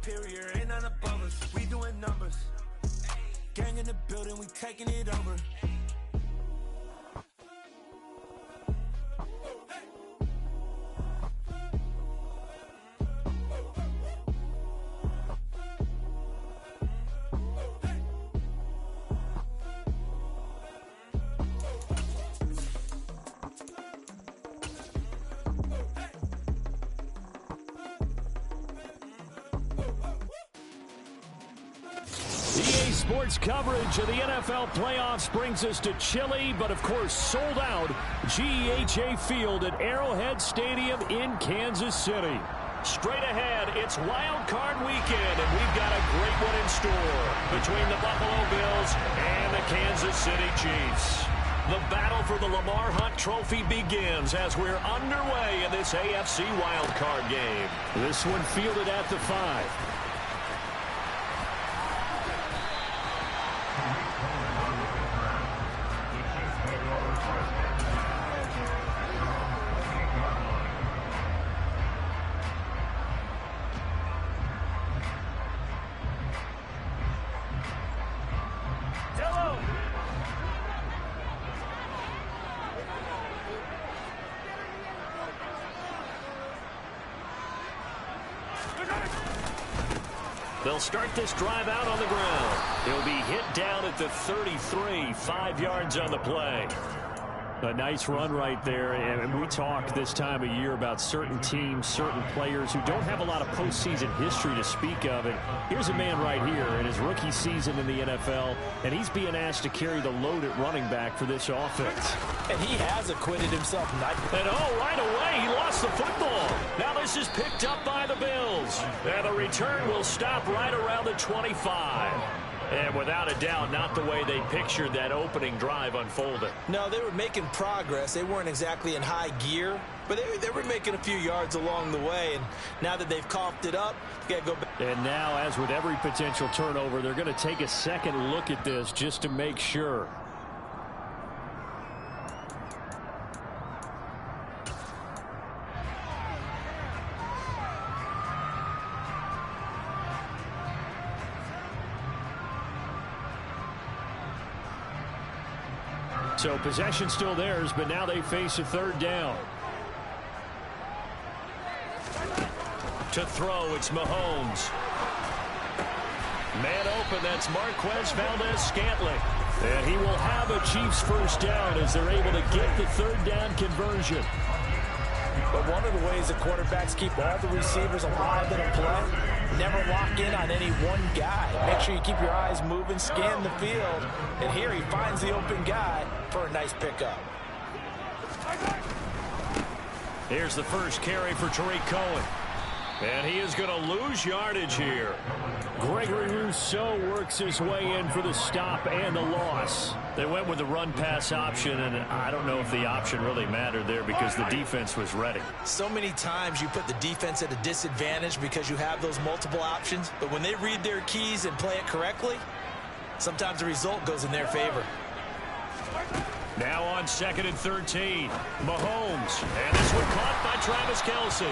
superior, ain't none above us. We doing numbers. Gang in the building, we taking it over. EA Sports coverage of the NFL playoffs brings us to chilly, but of course sold out GEHA Field at Arrowhead Stadium in Kansas City. Straight ahead, it's Wild Card Weekend, and we've got a great one in store between the Buffalo Bills and the Kansas City Chiefs. The battle for the Lamar Hunt Trophy begins as we're underway in this AFC Wild Card game. This one fielded at the 5. They'll start this drive out on the ground. He'll be hit down at the 33, 5 yards on the play. A nice run right there, and we talk this time of year about certain teams, certain players who don't have a lot of postseason history to speak of. And here's a man right here in his rookie season in the NFL, and he's being asked to carry the load at running back for this offense. And he has acquitted himself. And right away, he lost the football. Now this is picked up by the Bills. And the return will stop right around the 25. And without a doubt, not the way they pictured that opening drive unfolded. No, they were making progress. They weren't exactly in high gear, but they were making a few yards along the way. And now that they've coughed it up, you got to go back. And now, as with every potential turnover, they're going to take a second look at this just to make sure. So possession still theirs, but now they face a third down. To throw, it's Mahomes. Man open, that's Marquez Valdez-Scantling. And he will have a Chiefs first down as they're able to get the third down conversion. But one of the ways that quarterbacks keep all the receivers alive in a play, never lock in on any one guy. Make sure you keep your eyes moving, scan the field. And here he finds the open guy for a nice pickup. Here's the first carry for Tariq Cohen. And he is going to lose yardage here. Gregory Rousseau works his way in for the stop and the loss. They went with the run-pass option, and I don't know if the option really mattered there because the defense was ready. So many times you put the defense at a disadvantage because you have those multiple options, but when they read their keys and play it correctly, sometimes the result goes in their favor. Now on 2nd and 13, Mahomes. And this one caught by Travis Kelce.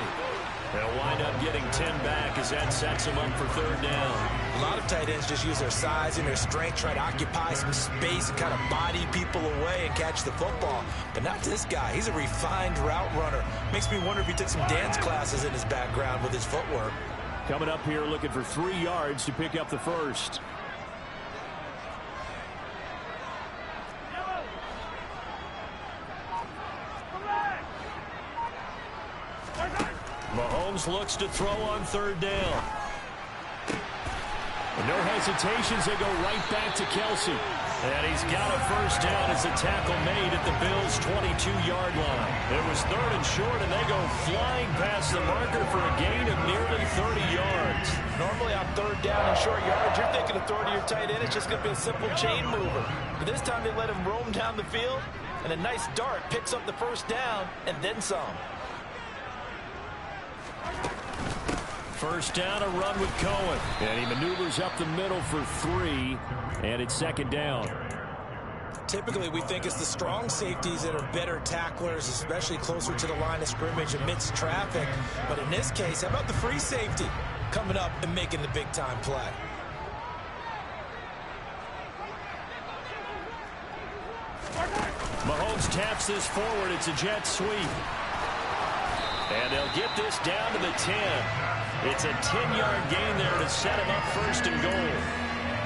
They'll wind up getting 10 back as that sets him up for third down. A lot of tight ends just use their size and their strength, try to occupy some space and kind of body people away and catch the football. But not this guy. He's a refined route runner. Makes me wonder if he took some dance classes in his background with his footwork. Coming up here looking for 3 yards to pick up the first. Mahomes looks to throw on third down. No hesitations, they go right back to Kelce. And he's got a first down as the tackle made at the Bills' 22-yard line. It was 3rd and short, and they go flying past the marker for a gain of nearly 30 yards. Normally on 3rd down and short yards, you're thinking of throw to your tight end. It's just going to be a simple chain mover. But this time they let him roam down the field, and a nice dart picks up the first down and then some. First down, a run with Cohen. And he maneuvers up the middle for 3, and it's 2nd down. Typically, we think it's the strong safeties that are better tacklers, especially closer to the line of scrimmage amidst traffic. But in this case, how about the free safety? coming up and making the big-time play. Mahomes taps this forward. It's a jet sweep. And they'll get this down to the 10. It's a 10-yard gain there to set him up first and goal.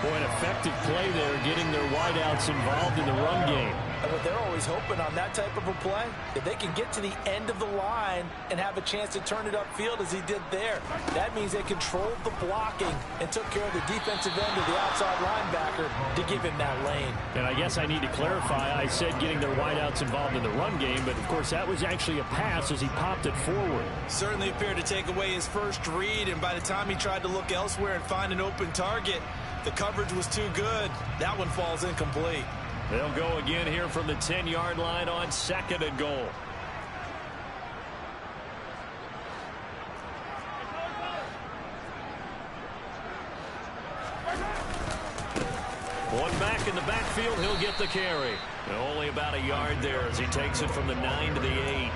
Boy, an effective play there, getting their wideouts involved in the run game. But they're always hoping on that type of a play, if they can get to the end of the line and have a chance to turn it upfield as he did there, that means they controlled the blocking and took care of the defensive end of the outside linebacker to give him that lane. And I guess I need to clarify, I said getting their wideouts involved in the run game, but of course that was actually a pass as he popped it forward. Certainly appeared to take away his first read, and by the time he tried to look elsewhere and find an open target, the coverage was too good. That one falls incomplete. They'll go again here from the 10-yard line on 2nd and goal. One back in the backfield, he'll get the carry. And only about a yard there as he takes it from the 9 to the 8.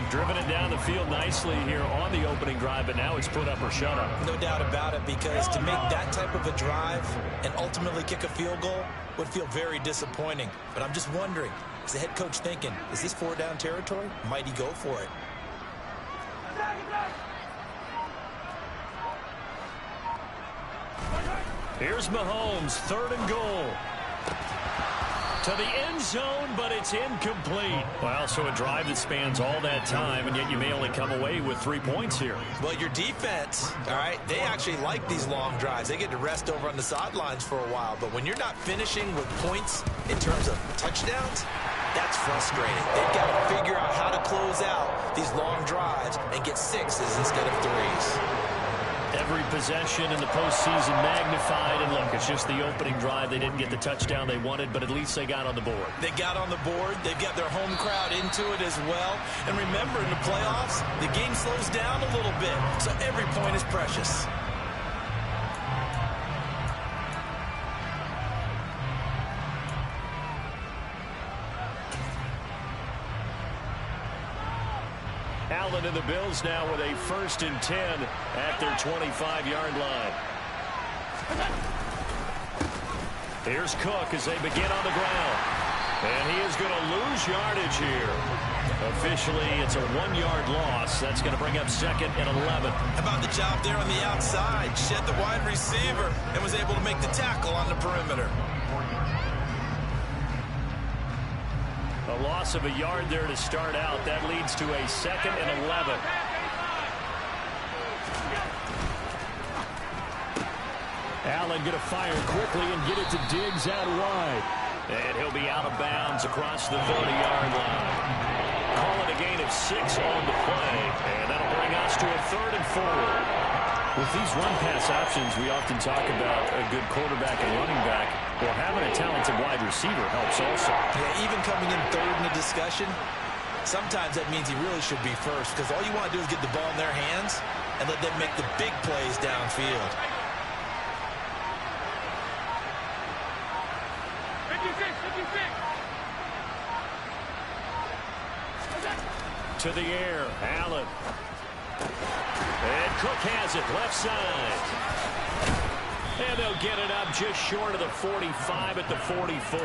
Driven it down the field nicely here on the opening drive, but now it's put up or shut up. No doubt about it, because to make that type of a drive and ultimately kick a field goal would feel very disappointing. But I'm just wondering, is the head coach thinking, is this 4-down territory? Might he go for it? Here's Mahomes, 3rd and goal. To the end zone, but it's incomplete. Well, so a drive that spans all that time, and yet you may only come away with 3 points here. Well, your defense, all right, they actually like these long drives. They get to rest over on the sidelines for a while. But when you're not finishing with points in terms of touchdowns, that's frustrating. They've got to figure out how to close out these long drives and get 6s instead of 3s. Every possession in the postseason magnified, and look, it's just the opening drive. They didn't get the touchdown they wanted, but at least they got on the board. They got on the board. They've got their home crowd into it as well. And remember, in the playoffs, the game slows down a little bit, so every point is precious. Allen and the Bills now with a 1st and 10 at their 25-yard line. Here's Cook as they begin on the ground. And he is going to lose yardage here. Officially, it's a 1-yard loss. That's going to bring up 2nd and 11. How about the job there on the outside? Shed the wide receiver and was able to make the tackle on the perimeter. A loss of a yard there to start out. That leads to a 2nd and 11. Allen going to fire quickly and get it to Diggs out wide. And he'll be out of bounds across the 30-yard line. Call it a gain of 6 on the play. And that'll bring us to a 3rd and 4. With these run-pass options, we often talk about a good quarterback and running back. Well, having a talented wide receiver helps also. Yeah, even coming in 3rd in the discussion, sometimes that means he really should be first, because all you want to do is get the ball in their hands and let them make the big plays downfield. To the air, Allen. And Cook has it, left side. And they'll get it up just short of the 45 at the 44.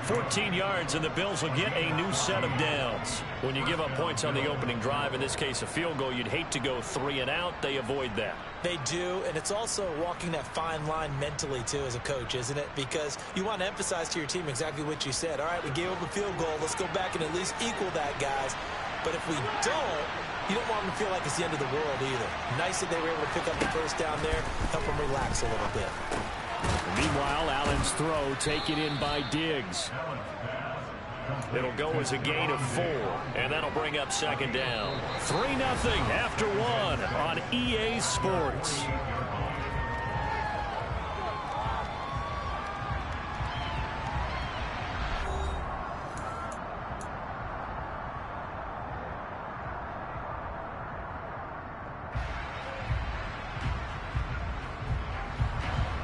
14 yards, and the Bills will get a new set of downs. When you give up points on the opening drive, in this case a field goal, you'd hate to go 3 and out. They avoid that. They do, and it's also walking that fine line mentally, too, as a coach, isn't it? Because you want to emphasize to your team exactly what you said. All right, we gave up a field goal. Let's go back and at least equal that, guys. But if we don't, you don't want them to feel like it's the end of the world either. Nice that they were able to pick up the first down there, help them relax a little bit. Meanwhile, Allen's throw taken in by Diggs. It'll go as a gain of 4, and that'll bring up 2nd down. 3-0 after 1 on EA Sports.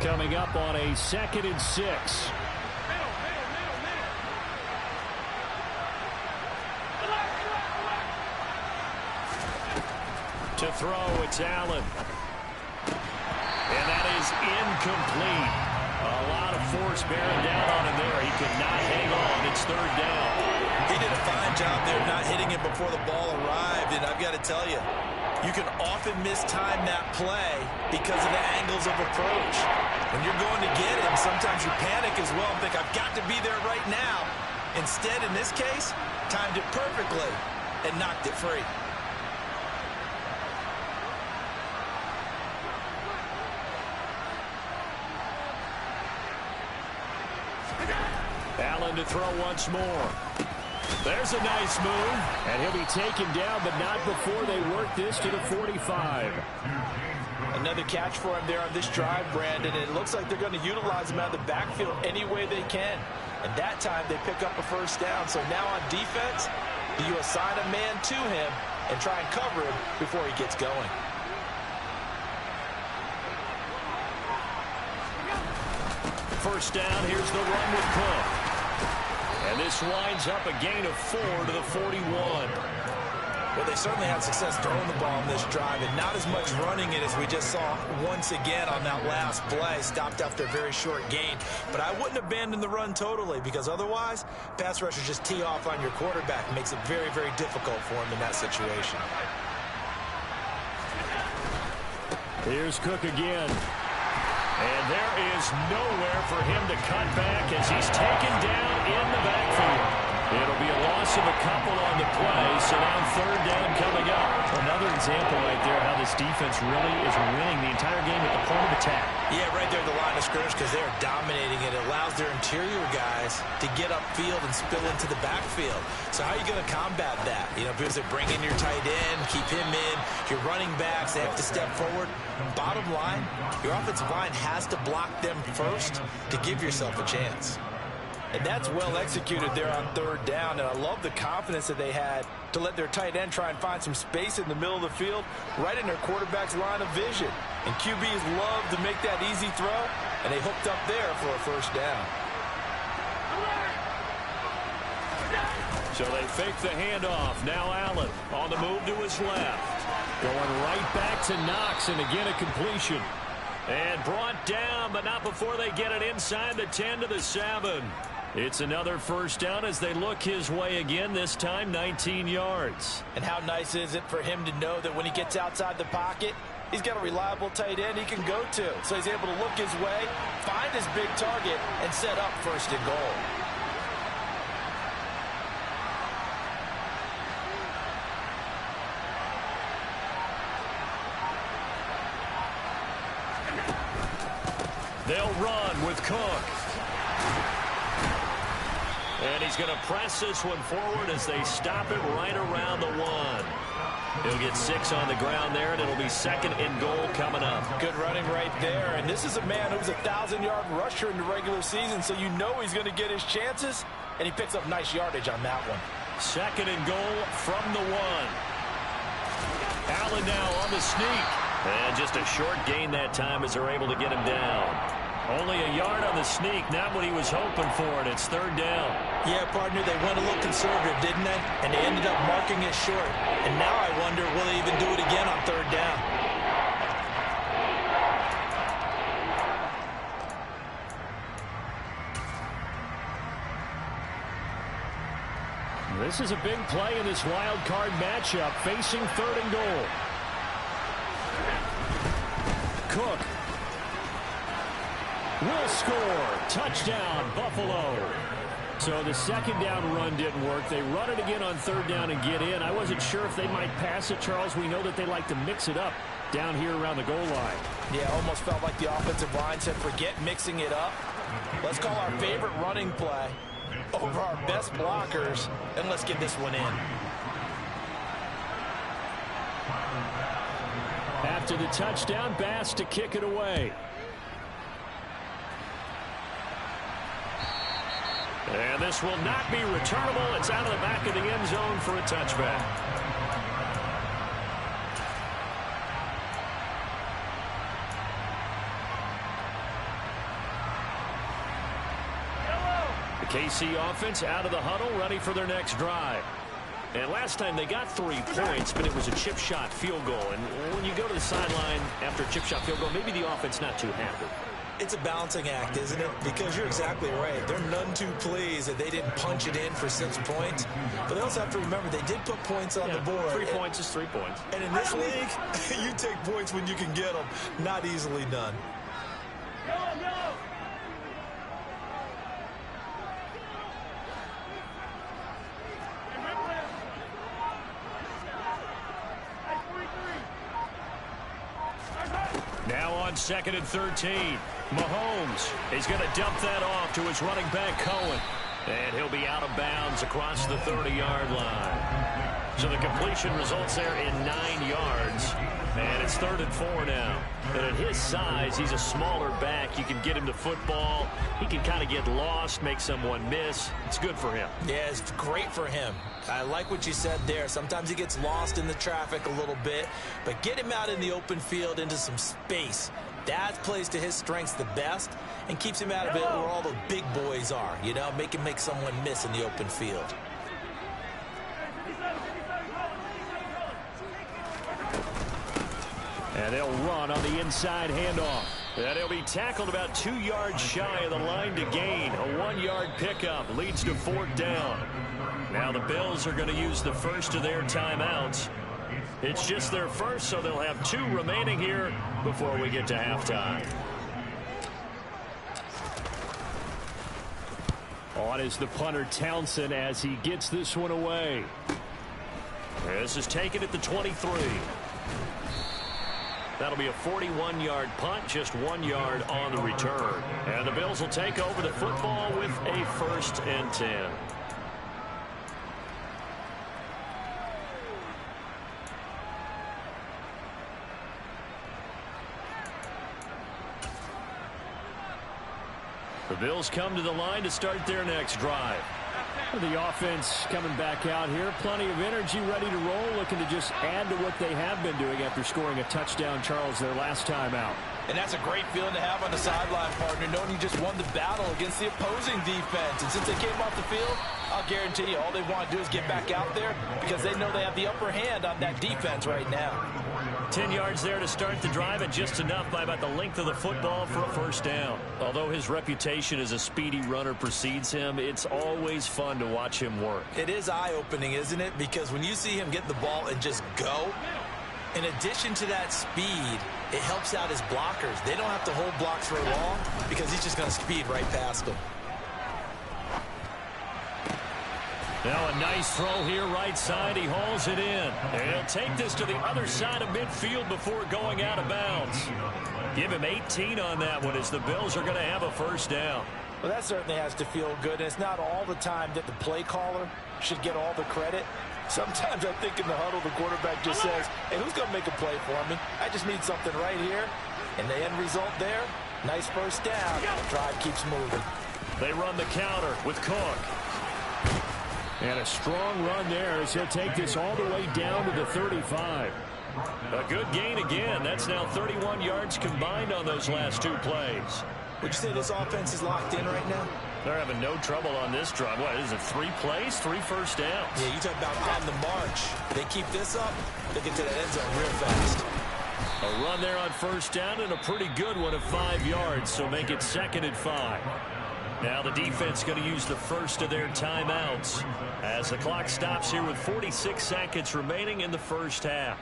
Coming up on a 2nd and 6. To throw, it's Allen. And that is incomplete. A lot of force bearing down on him there. He could not hang on. It's third down. He did a fine job there not hitting it before the ball arrived. And I've got to tell you, you can often mistime that play because of the angles of approach. When you're going to get him, sometimes you panic as well and think, I've got to be there right now. Instead, in this case, timed it perfectly and knocked it free. Allen to throw once more. There's a nice move, and he'll be taken down, but not before they work this to the 45. Another catch for him there on this drive, Brandon. And it looks like they're going to utilize him out of the backfield any way they can. And that time they pick up a first down. So now on defense, do you assign a man to him and try and cover him before he gets going? First down, here's the run with Cook. And this winds up a gain of 4 to the 41. Well, they certainly had success throwing the ball in this drive, and not as much running it as we just saw once again on that last play. Stopped after a very short gain. But I wouldn't abandon the run totally, because otherwise, pass rushers just tee off on your quarterback. It makes it very, very difficult for him in that situation. Here's Cook again. And there is nowhere for him to cut back as he's taken down in the backfield. It'll be a loss of a couple on the play, so now third down coming up. Another example right there how this defense really is winning the entire game at the point of attack. Yeah, right there at the line of scrimmage because they're dominating it. It allows their interior guys to get upfield and spill into the backfield. So how are you going to combat that? You know, because they bring in your tight end, keep him in, your running backs, they have to step forward. Bottom line, your offensive line has to block them first to give yourself a chance. And that's well executed there on third down. And I love the confidence that they had to let their tight end try and find some space in the middle of the field, right in their quarterback's line of vision. And QBs love to make that easy throw, and they hooked up there for a first down. So they fake the handoff. Now Allen on the move to his left. Going right back to Knox, and again a completion. And brought down, but not before they get it inside the 10 to the 7. It's another first down as they look his way again, this time 19 yards. And how nice is it for him to know that when he gets outside the pocket, he's got a reliable tight end he can go to. So he's able to look his way, find his big target, and set up first and goal. They'll run with Cook. And he's going to press this one forward as they stop it right around the 1. He'll get 6 on the ground there, and it'll be second and goal coming up. Good running right there. And this is a man who's a 1,000-yard rusher in the regular season, so you know he's going to get his chances, and he picks up nice yardage on that one. Second and goal from the 1. Allen now on the sneak. And just a short gain that time as they're able to get him down. Only a yard on the sneak, not what he was hoping for, and it's third down. Yeah, partner, they went a little conservative, didn't they? And they ended up marking it short. And now I wonder, will they even do it again on third down? This is a big play in this wild card matchup, facing third and goal. Cook will score. Touchdown, Buffalo. So the second down run didn't work. They run it again on third down and get in. I wasn't sure if they might pass it, Charles. We know that they like to mix it up down here around the goal line. Yeah, almost felt like the offensive line said, forget mixing it up. Let's call our favorite running play over our best blockers, and let's get this one in. After the touchdown, Bass to kick it away. And this will not be returnable. It's out of the back of the end zone for a touchback. The KC offense out of the huddle, ready for their next drive. And last time they got 3 points, but it was a chip shot field goal. And when you go to the sideline after a chip shot field goal, maybe the offense not too happy. It's a balancing act, isn't it? Because you're exactly right. They're none too pleased that they didn't punch it in for 6 points. But they also have to remember they did put points on the board. 3 points is 3 points. And in this league, you take points when you can get them. Not easily done. Now on 2nd and 13. Mahomes is going to dump that off to his running back, Cohen. And he'll be out of bounds across the 30-yard line. So the completion results there in 9 yards. And it's 3rd and 4 now. And at his size, he's a smaller back. You can get him the football. He can kind of get lost, make someone miss. It's good for him. Yeah, it's great for him. I like what you said there. Sometimes he gets lost in the traffic a little bit. But get him out in the open field into some space. That plays to his strengths the best and keeps him out of it where all the big boys are. You know, make him make someone miss in the open field. And they'll run on the inside handoff. And he'll be tackled about 2 yards shy of the line to gain. A 1-yard pickup leads to 4th down. Now the Bills are going to use the first of their timeouts. It's just their first, so they'll have 2 remaining here before we get to halftime. On is the punter Townsend as he gets this one away. This is taken at the 23. That'll be a 41-yard punt, just 1 yard on the return. And the Bills will take over the football with a 1st and 10. The Bills come to the line to start their next drive. The offense coming back out here. Plenty of energy, ready to roll, looking to just add to what they have been doing after scoring a touchdown, Charles, their last time out. And that's a great feeling to have on the sideline, partner, knowing you just won the battle against the opposing defense. And since they came off the field, I'll guarantee you all they want to do is get back out there because they know they have the upper hand on that defense right now. 10 yards there to start the drive, and just enough by about the length of the football for a 1st down. Although his reputation as a speedy runner precedes him, it's always fun to watch him work. It is eye-opening, isn't it? Because when you see him get the ball and just go, in addition to that speed, it helps out his blockers. They don't have to hold blocks for long because he's just going to speed right past them. Now a nice throw here right side. He hauls it in. And he'll take this to the other side of midfield before going out of bounds. Give him 18 on that one as the Bills are going to have a 1st down. Well, that certainly has to feel good. And it's not all the time that the play caller should get all the credit. Sometimes I think in the huddle, the quarterback just says, hey, who's going to make a play for me? I just need something right here. And the end result there, nice 1st down. The drive keeps moving. They run the counter with Cook. And a strong run there as he'll take this all the way down to the 35. A good gain again. That's now 31 yards combined on those last 2 plays. Would you say this offense is locked in right now? They're having no trouble on this drive. What is it, 3 plays, 3 1st downs? Yeah, you talk about on the march. They keep this up, they get to that end zone real fast. A run there on 1st down and a pretty good one of 5 yards, so make it 2nd and 5. Now the defense going to use the first of their timeouts as the clock stops here with 46 seconds remaining in the 1st half.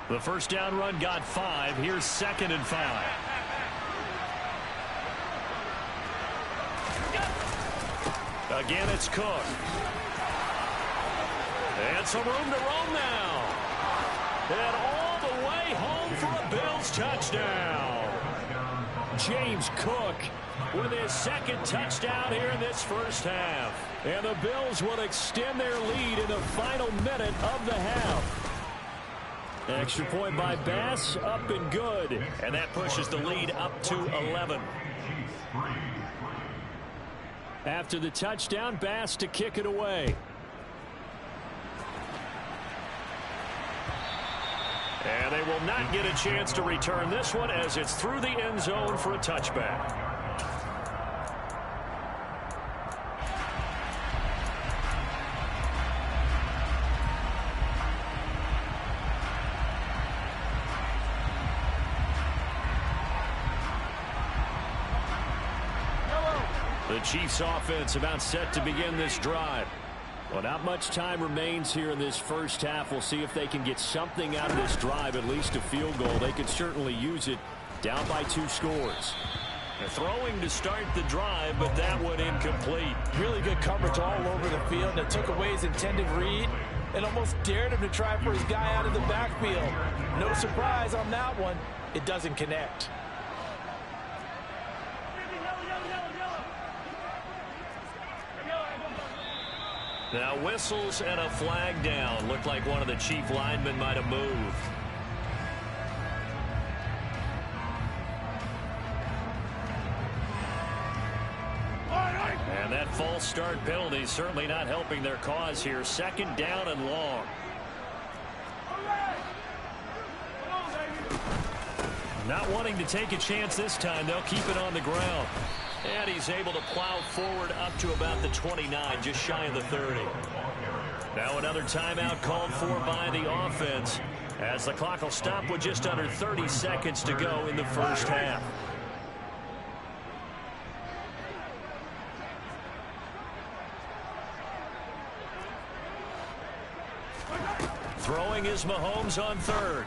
The 1st down run got 5. Here's 2nd and 5. Again, it's Cook. And some room to roam now. And all the way home for a Bills touchdown. James Cook with his 2nd touchdown here in this 1st half. And the Bills will extend their lead in the final minute of the half. Extra point by Bass, up and good. And that pushes the lead up to 11. After the touchdown, Bass to kick it away. And they will not get a chance to return this one as it's through the end zone for a touchback. The Chiefs offense about set to begin this drive. Well, not much time remains here in this first half. We'll see if they can get something out of this drive, at least a field goal. They could certainly use it, down by 2 scores. They're throwing to start the drive, but that one incomplete. Really good coverage all over the field. It took away his intended read and almost dared him to try for his guy out of the backfield. No surprise on that one. It doesn't connect. Now whistles and a flag down. Looked like one of the Chief linemen might have moved. And that false start penalty is certainly not helping their cause here. 2nd down and long. Not wanting to take a chance this time. They'll keep it on the ground. And he's able to plow forward up to about the 29, just shy of the 30. Now another timeout called for by the offense, as the clock will stop with just under 30 seconds to go in the first half. Throwing is Mahomes on 3rd.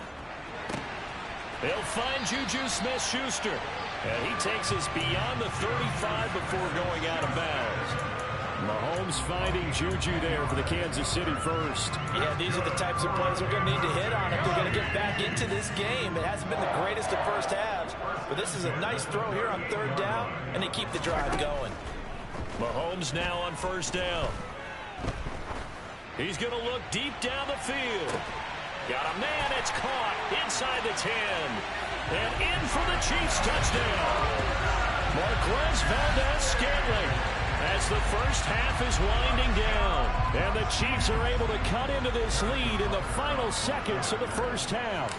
They'll find Juju Smith-Schuster. And he takes us beyond the 35 before going out of bounds. Mahomes finding Juju there for the Kansas City first. Yeah, these are the types of plays we're going to need to hit on if they're going to get back into this game. It hasn't been the greatest of first halves, but this is a nice throw here on 3rd down, and they keep the drive going. Mahomes now on 1st down. He's going to look deep down the field. Got a man, it's caught inside the 10. And in for the Chiefs touchdown. Marquez Valdez-Scantling as the first half is winding down. And the Chiefs are able to cut into this lead in the final seconds of the first half.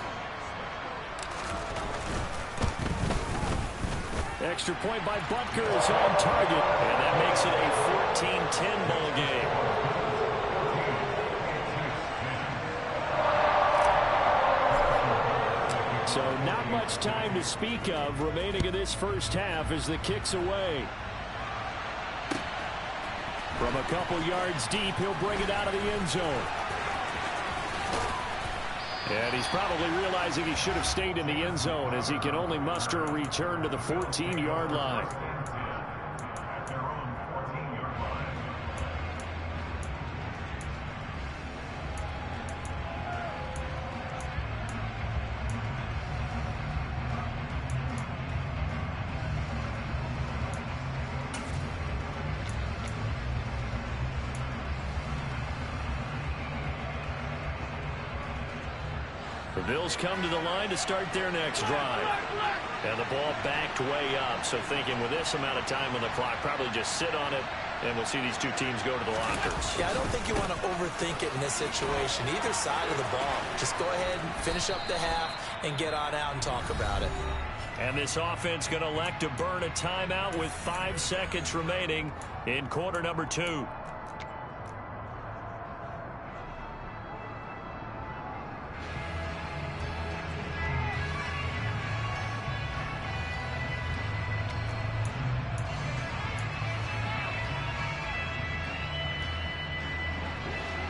Extra point by Butker is on target. And that makes it a 14-10 ball game. So not much time to speak of remaining in this first half as the kick's away. From a couple yards deep, he'll bring it out of the end zone. And he's probably realizing he should have stayed in the end zone as he can only muster a return to the 14-yard line. The Bills come to the line to start their next drive. And the ball backed way up. So thinking with this amount of time on the clock, probably just sit on it, and we'll see these two teams go to the lockers. Yeah, I don't think you want to overthink it in this situation. Either side of the ball. Just go ahead and finish up the half and get on out and talk about it. And this offense going to elect to burn a timeout with 5 seconds remaining in quarter number 2.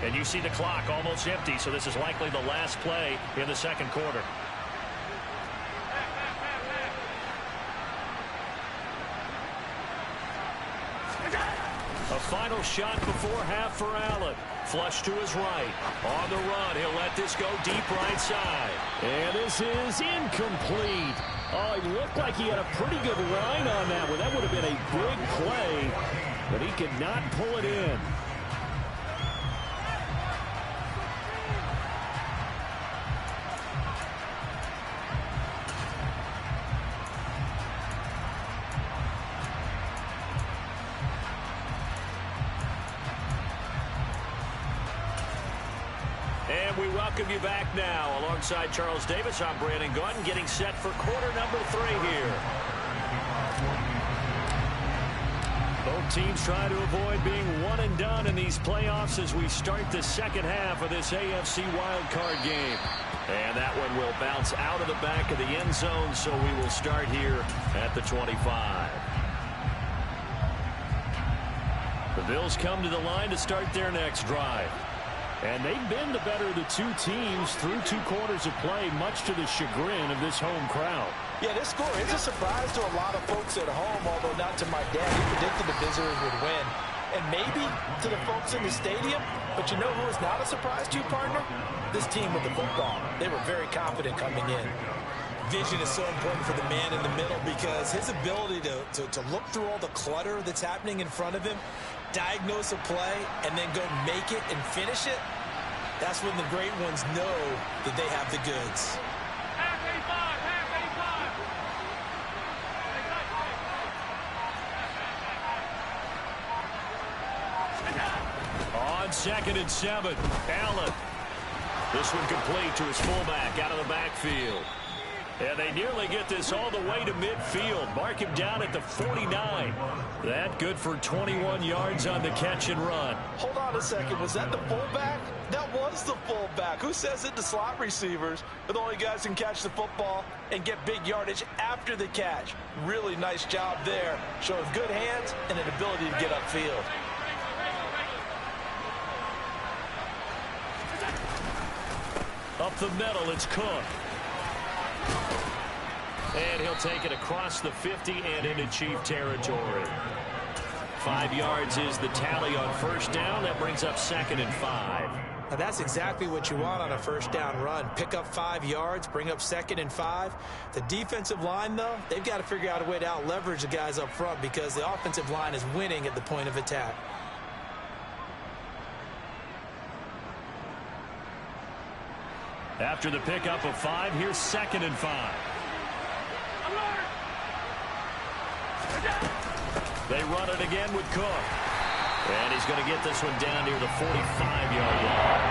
And you see the clock almost empty, so this is likely the last play in the second quarter. A final shot before half for Allen. Flush to his right. On the run, he'll let this go deep right side. And this is incomplete. Oh, he looked like he had a pretty good line on that one. That would have been a big play, but he could not pull it in. And we welcome you back now. Alongside Charles Davis, I'm Brandon Gunn, getting set for quarter number 3 here. Both teams try to avoid being one and done in these playoffs as we start the second half of this AFC wildcard game. And that one will bounce out of the back of the end zone, so we will start here at the 25. Bills come to the line to start their next drive. And they've been the better of the two teams through 2 quarters of play, much to the chagrin of this home crowd. Yeah, this score is a surprise to a lot of folks at home, although not to my dad. He predicted the visitors would win. And maybe to the folks in the stadium. But you know who is not a surprise to you, partner? This team with the football. They were very confident coming in. Vision is so important for the man in the middle because his ability to look through all the clutter that's happening in front of him, diagnose a play, and then go make it and finish it, that's when the great ones know that they have the goods. On 2nd and 7, Allen. This one complete to his fullback out of the backfield. And they nearly get this all the way to midfield. Mark him down at the 49. That good for 21 yards on the catch and run. Hold on a second. Was that the fullback? That was the fullback. Who says it to slot receivers? But the only guys can catch the football and get big yardage after the catch. Really nice job there. Showing good hands and an ability to get upfield. Up the middle, it's Cook. And he'll take it across the 50 and into Chief territory. 5 yards is the tally on first down. That brings up 2nd and 5. Now that's exactly what you want on a first down run. Pick up 5 yards, bring up 2nd and 5. The defensive line, though, they've got to figure out a way to out-leverage the guys up front because the offensive line is winning at the point of attack. After the pickup of 5, here's 2nd and 5. They run it again with Cook. And he's going to get this one down near the 45-yard line.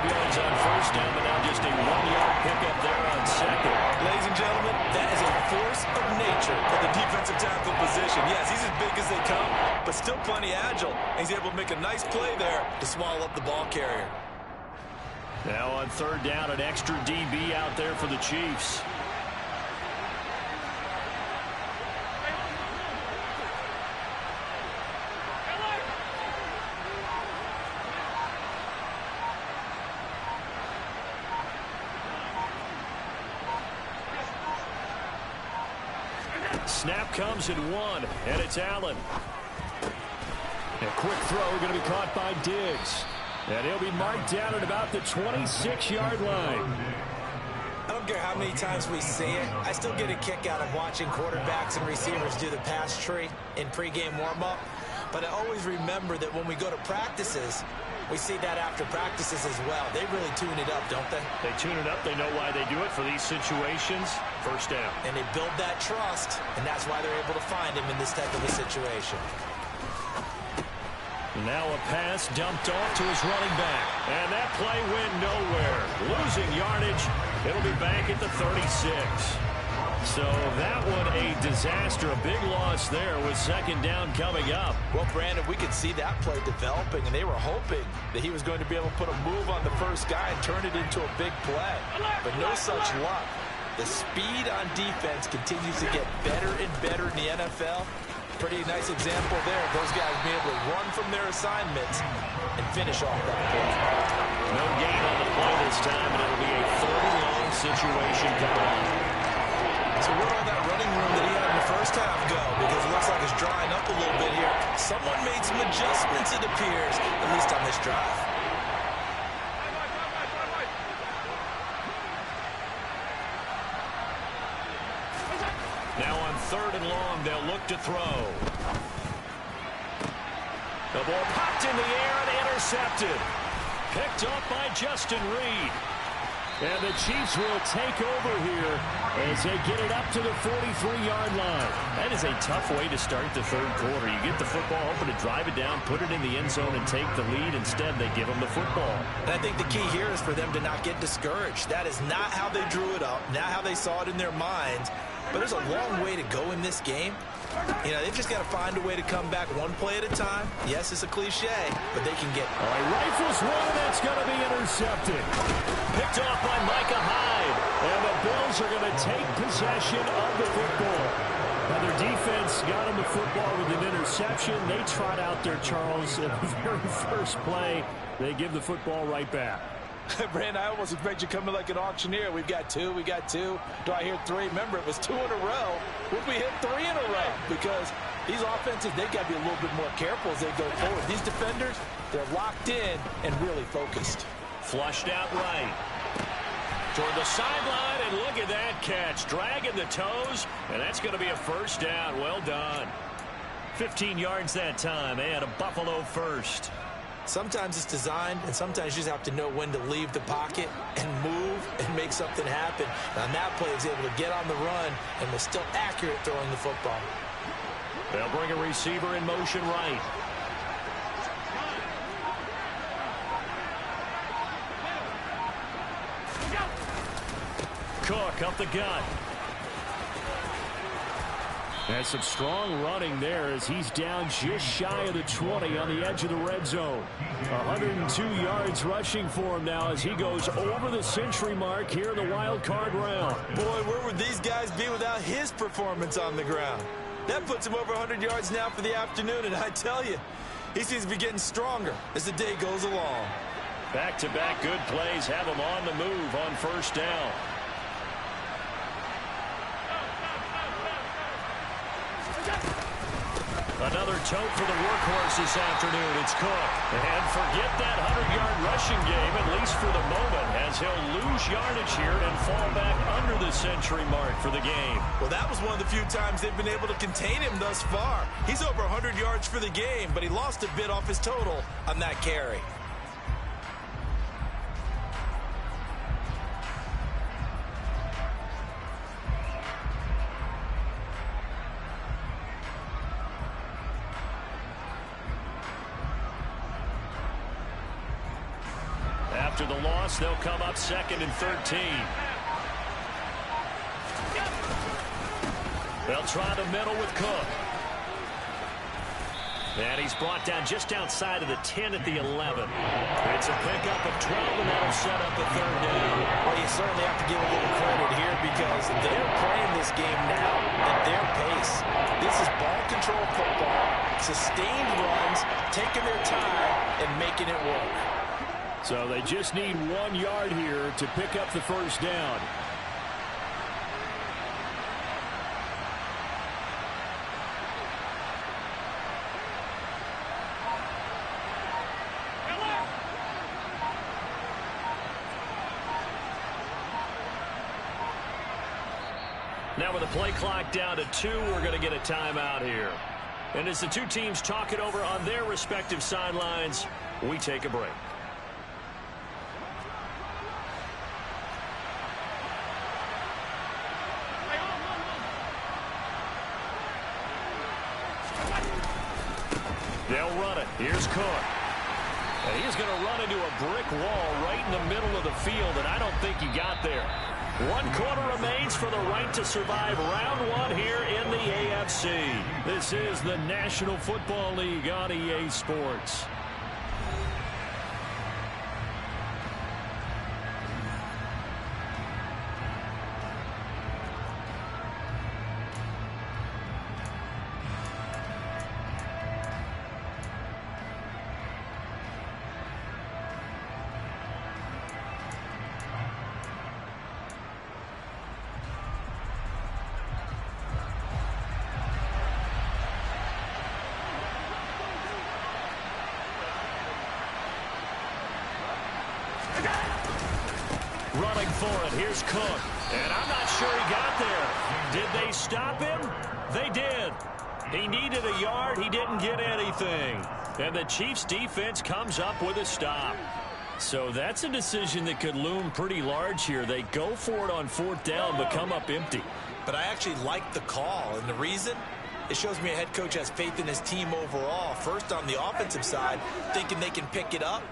5 yards on first down, but now just a 1-yard pickup there on 2nd. Ladies and gentlemen, that is a force of nature for the defensive tackle position. Yes, he's as big as they come, but still plenty agile. And he's able to make a nice play there to swallow up the ball carrier. Now on 3rd down, an extra DB out there for the Chiefs. Snap comes in 1, and it's Allen. A quick throw going to be caught by Diggs. And he'll be marked down at about the 26-yard line. I don't care how many times we see it. I still get a kick out of watching quarterbacks and receivers do the pass tree in pregame warm-up. But I always remember that when we go to practices, we see that after practices as well. They really tune it up, don't they? They tune it up. They know why they do it for these situations. First down. And they build that trust, and that's why they're able to find him in this type of a situation. Now a pass dumped off to his running back. And that play went nowhere. Losing yardage. It'll be back at the 36. So that one a disaster. A big loss there with 2nd down coming up. Well, Brandon, we could see that play developing, and they were hoping that he was going to be able to put a move on the first guy and turn it into a big play. But no such luck. The speed on defense continues to get better and better in the NFL. Pretty nice example there of those guys being able to run from their assignments and finish off that play. No gain on the play this time, and it'll be a 3rd-and-long situation coming up. So where'd all that running room that he had in the first half go? Because it looks like it's drying up a little bit here. Someone made some adjustments, it appears, at least on this drive. Now on 3rd and long, they'll look to throw. The ball popped in the air and intercepted. Picked up by Justin Reed. And the Chiefs will take over here as they get it up to the 43-yard line. That is a tough way to start the 3rd quarter. You get the football, hoping to drive it down, put it in the end zone, and take the lead. Instead, they give them the football. And I think the key here is for them to not get discouraged. That is not how they drew it up, not how they saw it in their minds. But there's a long way to go in this game. You know, they've just got to find a way to come back one play at a time. Yes, it's a cliche, but they can get... All right, rifles one, that's going to be intercepted. Picked off by Micah Hyde. And the Bills are going to take possession of the football. Now their defense got him the football with an interception. They trot out there, Charles, in the very first play. They give the football right back. Brand, I almost expect you coming like an auctioneer. We've got two. Do I hear three? Remember, it was 2 in a row. Would we hit 3 in a row? Because these offenses, they've got to be a little bit more careful as they go forward. These defenders, they're locked in and really focused. Flushed out right. Toward the sideline, and look at that catch. Dragging the toes, and that's going to be a first down. Well done. 15 yards that time, and a Buffalo first. Sometimes it's designed, and sometimes you just have to know when to leave the pocket and move and make something happen. On that play, he was able to get on the run and was still accurate throwing the football. They'll bring a receiver in motion right. Cook up the gut. That's some strong running there as he's down just shy of the 20 on the edge of the red zone. 102 yards rushing for him now as he goes over the century mark here in the wild card round. Boy, where would these guys be without his performance on the ground? That puts him over 100 yards now for the afternoon, and I tell you, he seems to be getting stronger as the day goes along. Back-to-back good plays have him on the move on first down. Another tote for the workhorse this afternoon. It's Cook. And forget that 100-yard rushing game, at least for the moment, as he'll lose yardage here and fall back under the century mark for the game. Well, that was one of the few times they've been able to contain him thus far. He's over 100 yards for the game, but he lost a bit off his total on that carry. After the loss, they'll come up 2nd and 13. They'll try the middle with Cook. And he's brought down just outside of the 10 at the 11. It's a pickup of 12, and that'll set up a 3rd down. Well, you certainly have to give a little credit here because they're playing this game now at their pace. This is ball control football, sustained runs, taking their time, and making it work. So they just need 1 yard here to pick up the first down. Now with the play clock down to 2, we're going to get a timeout here. And as the two teams talk it over on their respective sidelines, we take a break. They'll run it. Here's Cook. And he's going to run into a brick wall right in the middle of the field, and I don't think he got there. 1 quarter remains for the right to survive round 1 here in the AFC. This is the National Football League on EA Sports. Running for it. Here's Cook. And I'm not sure he got there. Did they stop him? They did. He needed a yard. He didn't get anything. And the Chiefs defense comes up with a stop. So that's a decision that could loom pretty large here. They go for it on 4th down, but come up empty. But I actually like the call. And the reason? It shows me a head coach has faith in his team overall. First on the offensive side, thinking they can pick it up,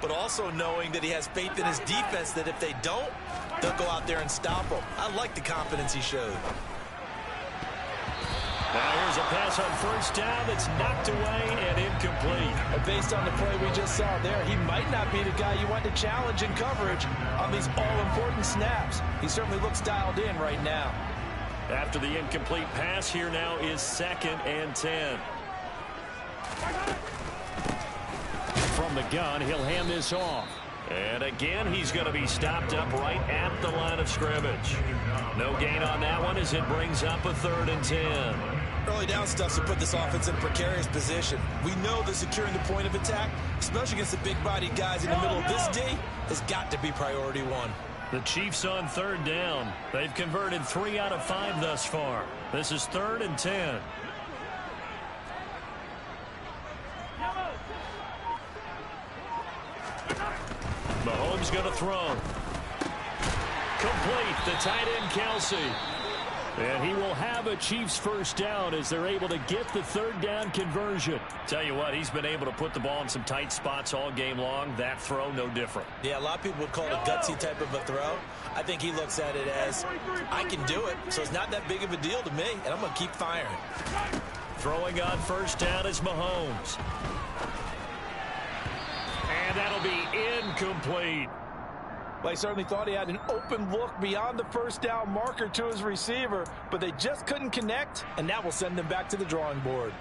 but also knowing that he has faith in his defense that if they don't, they'll go out there and stop them. I like the confidence he showed. Now here's a pass on 1st down that's knocked away and incomplete. And based on the play we just saw there, he might not be the guy you want to challenge in coverage on these all-important snaps. He certainly looks dialed in right now. After the incomplete pass, here now is 2nd and 10. From the gun, he'll hand this off. And again, he's going to be stopped up right at the line of scrimmage. No gain on that one as it brings up a 3rd and 10. Early down stuff to put this offense in a precarious position. We know that securing the point of attack, especially against the big-bodied guys in the middle of this D, has got to be priority one. The Chiefs on 3rd down. They've converted 3 out of 5 thus far. This is 3rd and 10. Mahomes going to throw. Complete. The tight end, Kelsey. And he will have a Chiefs first down as they're able to get the 3rd down conversion. Tell you what, he's been able to put the ball in some tight spots all game long. That throw, no different. Yeah, a lot of people would call it a gutsy type of a throw. I think he looks at it as, I can do it, so it's not that big of a deal to me, and I'm going to keep firing. Throwing on first down is Mahomes. And that'll be incomplete. Well, he certainly thought he had an open look beyond the first down marker to his receiver, but they just couldn't connect, and that will send them back to the drawing board.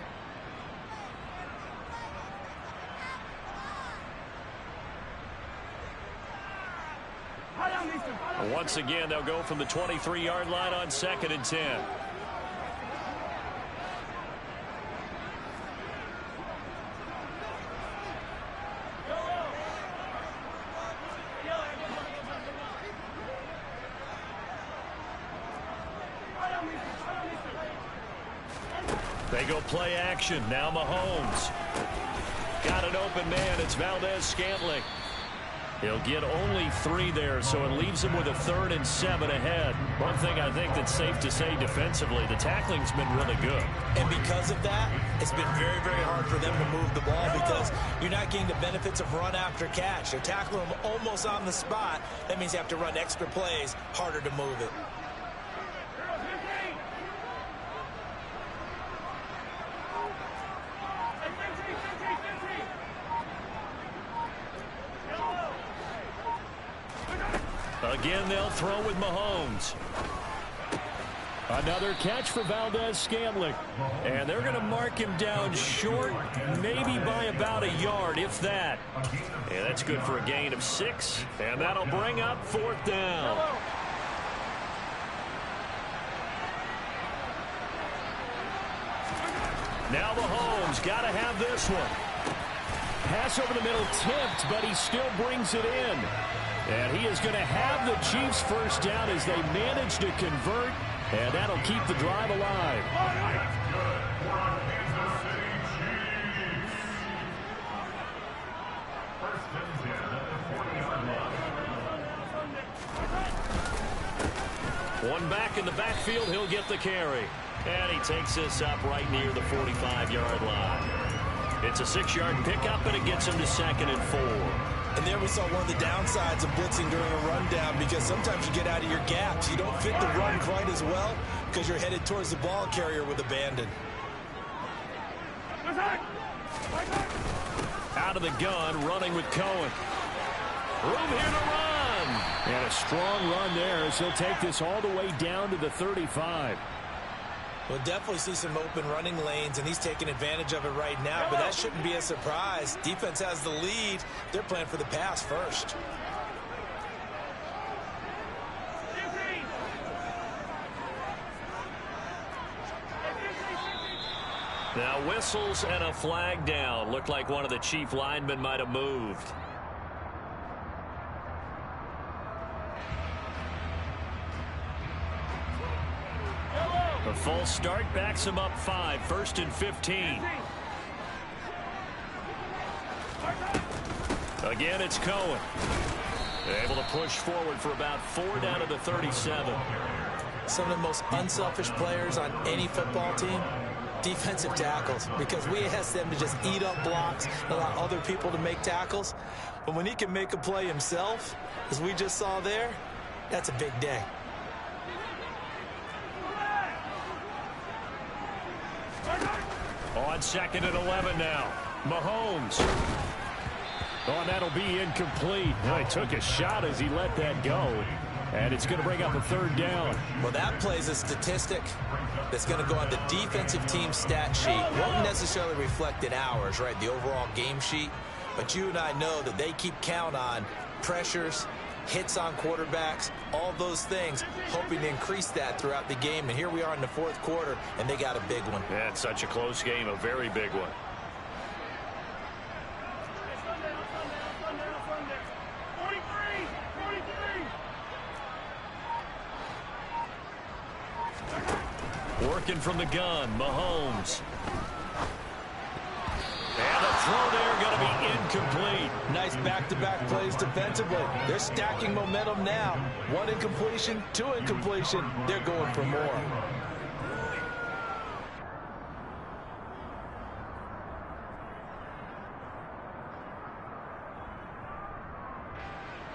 Once again, they'll go from the 23-yard line on 2nd and 10. They go play action. Now Mahomes. Got an open man. It's Valdez-Scantling. He'll get only 3 there, so it leaves him with a 3rd and 7 ahead. One thing I think that's safe to say defensively, the tackling's been really good. And because of that, it's been very, very hard for them to move the ball because you're not getting the benefits of run after catch. They're tackling them almost on the spot. That means you have to run extra plays, harder to move it. Again, they'll throw with Mahomes. Another catch for Valdez-Scantling. And they're going to mark him down short, maybe by about a yard, if that. And that's good for a gain of 6. And that'll bring up 4th down. Now Mahomes got to have this one. Pass over the middle tipped, but he still brings it in. And he is going to have the Chiefs first down as they manage to convert, and that'll keep the drive alive. One back in the backfield, he'll get the carry. And he takes this up right near the 45-yard line. It's a 6-yard pickup, and it gets him to 2nd and 4. And there we saw one of the downsides of blitzing during a rundown because sometimes you get out of your gaps. You don't fit the run quite as well because you're headed towards the ball carrier with abandon. Out of the gun, running with Cohen. Room here to run. And a strong run there as he'll take this all the way down to the 35. We'll definitely see some open running lanes, and he's taking advantage of it right now, but that shouldn't be a surprise. Defense has the lead. They're playing for the pass first. Now whistles and a flag down. Looked like one of the Chief linemen might have moved. The false start backs him up 5. 1st and 15. Again, it's Cohen. Able to push forward for about 4 down to the 37. Some of the most unselfish players on any football team, defensive tackles, because we ask them to just eat up blocks and allow other people to make tackles. But when he can make a play himself, as we just saw there, that's a big day. On 2nd and 11 now. Mahomes. Oh, and that'll be incomplete. Well, he took a shot as he let that go. And it's going to bring up a third down. Well, that plays a statistic that's going to go on the defensive team stat sheet. Won't necessarily reflect in ours, right, the overall game sheet. But you and I know that they keep count on pressures, hits on quarterbacks, all those things, hoping to increase that throughout the game. And here we are in the fourth quarter, and they got a big one. Yeah, it's such a close game, a very big one. Working from the gun, Mahomes. And the throw there going to be incomplete. Nice back-to-back plays defensively. They're stacking momentum now. 1 incompletion, 2 incompletion. They're going for more.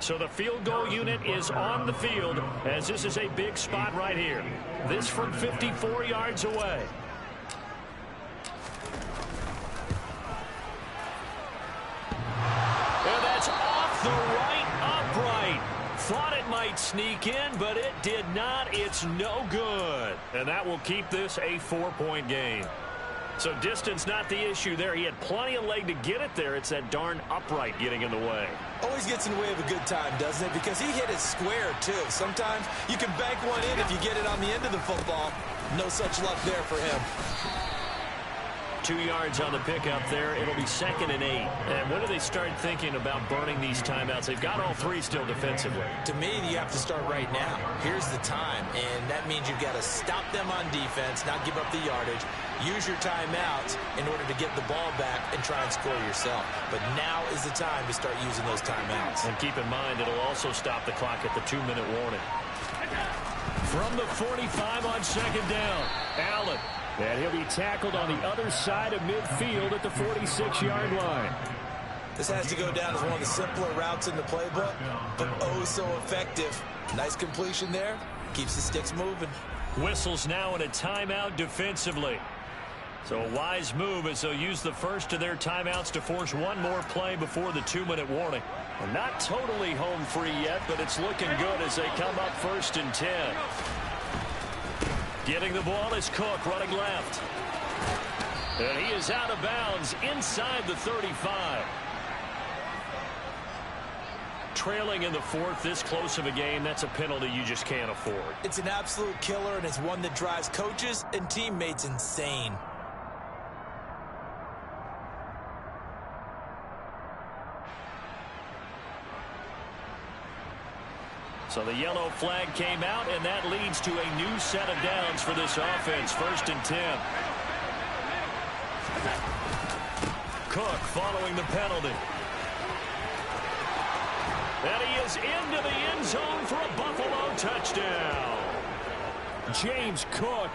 So the field goal unit is on the field as this is a big spot right here. This from 54 yards away. And that's off the right upright. Thought it might sneak in, but it did not. It's no good. And that will keep this a 4-point game. So distance not the issue there. He had plenty of leg to get it there. It's that darn upright getting in the way. Always gets in the way of a good time, doesn't it? Because he hit it square, too. Sometimes you can bank one in if you get it on the end of the football. No such luck there for him. 2 yards on the pickup there. It'll be 2nd and 8. And when do they start thinking about burning these timeouts? They've got all 3 still defensively. To me, you have to start right now. Here's the time, and that means you've got to stop them on defense, not give up the yardage. Use your timeouts in order to get the ball back and try and score yourself. But now is the time to start using those timeouts. And keep in mind, it'll also stop the clock at the 2-minute warning. From the 45 on 2nd down, Allen. And he'll be tackled on the other side of midfield at the 46-yard line. This has to go down as one of the simpler routes in the playbook, but oh so effective. Nice completion there. Keeps the sticks moving. Whistles now in a timeout defensively. So a wise move as they'll use the first of their timeouts to force one more play before the 2-minute warning. Well, not totally home free yet, but it's looking good as they come up 1st and 10. Getting the ball is Cook running left. And he is out of bounds inside the 35. Trailing in the 4th, this close of a game, that's a penalty you just can't afford. It's an absolute killer, and it's one that drives coaches and teammates insane. So the yellow flag came out, and that leads to a new set of downs for this offense. 1st and 10. Cook following the penalty. And he is into the end zone for a Buffalo touchdown. James Cook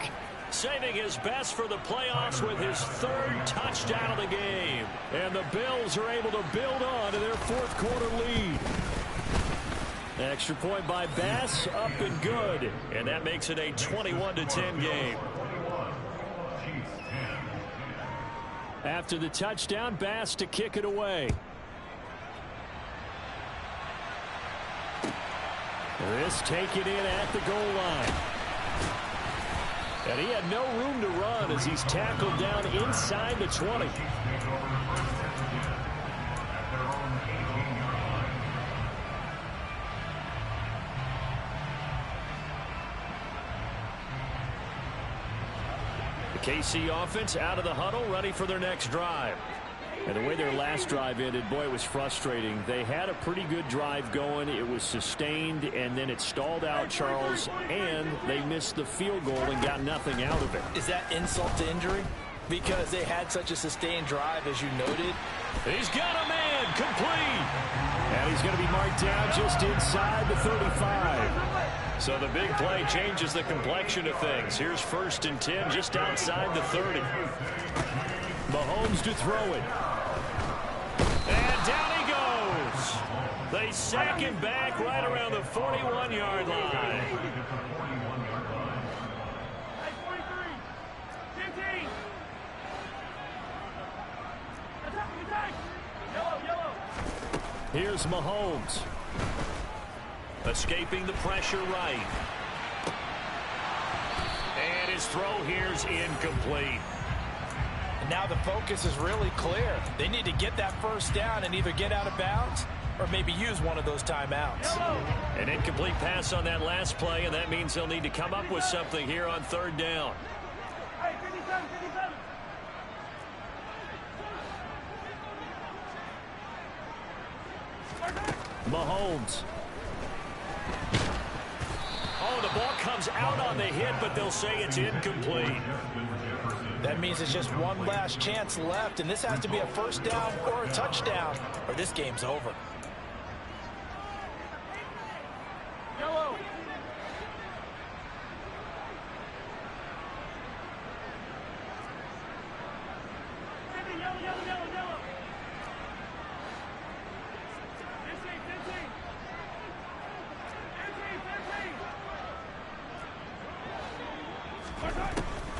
saving his best for the playoffs with his 3rd touchdown of the game. And the Bills are able to build on to their 4th quarter lead. Extra point by Bass, up and good. And that makes it a 21-10 game. After the touchdown, Bass to kick it away. This taken in at the goal line. And he had no room to run as he's tackled down inside the 20. The KC offense out of the huddle, ready for their next drive. And the way their last drive ended, boy, it was frustrating. They had a pretty good drive going. It was sustained, and then it stalled out, Charles, and they missed the field goal and got nothing out of it. Is that insult to injury? Because they had such a sustained drive, as you noted. He's got a man, complete. And he's going to be marked down just inside the 35. So the big play changes the complexion of things. Here's 1st and 10 just outside the 30. Mahomes to throw it. And down he goes. They sack him back right around the 41-yard line. Here's Mahomes. A escaping the pressure right. And his throw here's incomplete. And now the focus is really clear. They need to get that first down and either get out of bounds or maybe use one of those timeouts. An incomplete pass on that last play, and that means they'll need to come up with something here on third down. Mahomes. Oh, the ball comes out on the hit, but they'll say it's incomplete. That means it's just one last chance left, and this has to be a first down or a touchdown, or this game's over. Yellow.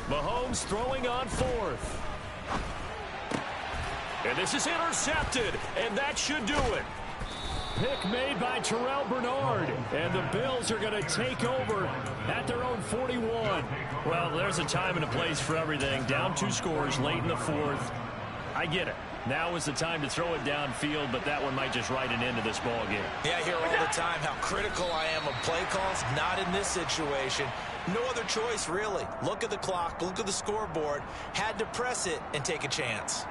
Mahomes throwing on fourth. And this is intercepted, and that should do it. Pick made by Terrell Bernard, and the Bills are going to take over at their own 41. Well, there's a time and a place for everything. Down 2 scores late in the fourth. I get it. Now is the time to throw it downfield, but that one might just write an end to this ball game. Yeah, I hear all the time how critical I am of play calls. Not in this situation. No other choice, really. Look at the clock, look at the scoreboard. Had to press it and take a chance.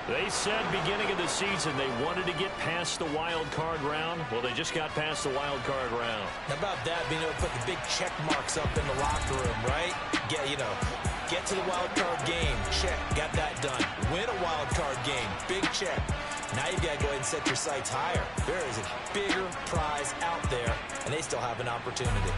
They said beginning of the season they wanted to get past the wild card round. Well, they just got past the wild card round. How about that, being able to put the big check marks up in the locker room, right? Get to the wild card game. Check. Got that done. Win a wild card game. Big check. Now you've got to go ahead and set your sights higher. There is a bigger prize out there, and they still have an opportunity.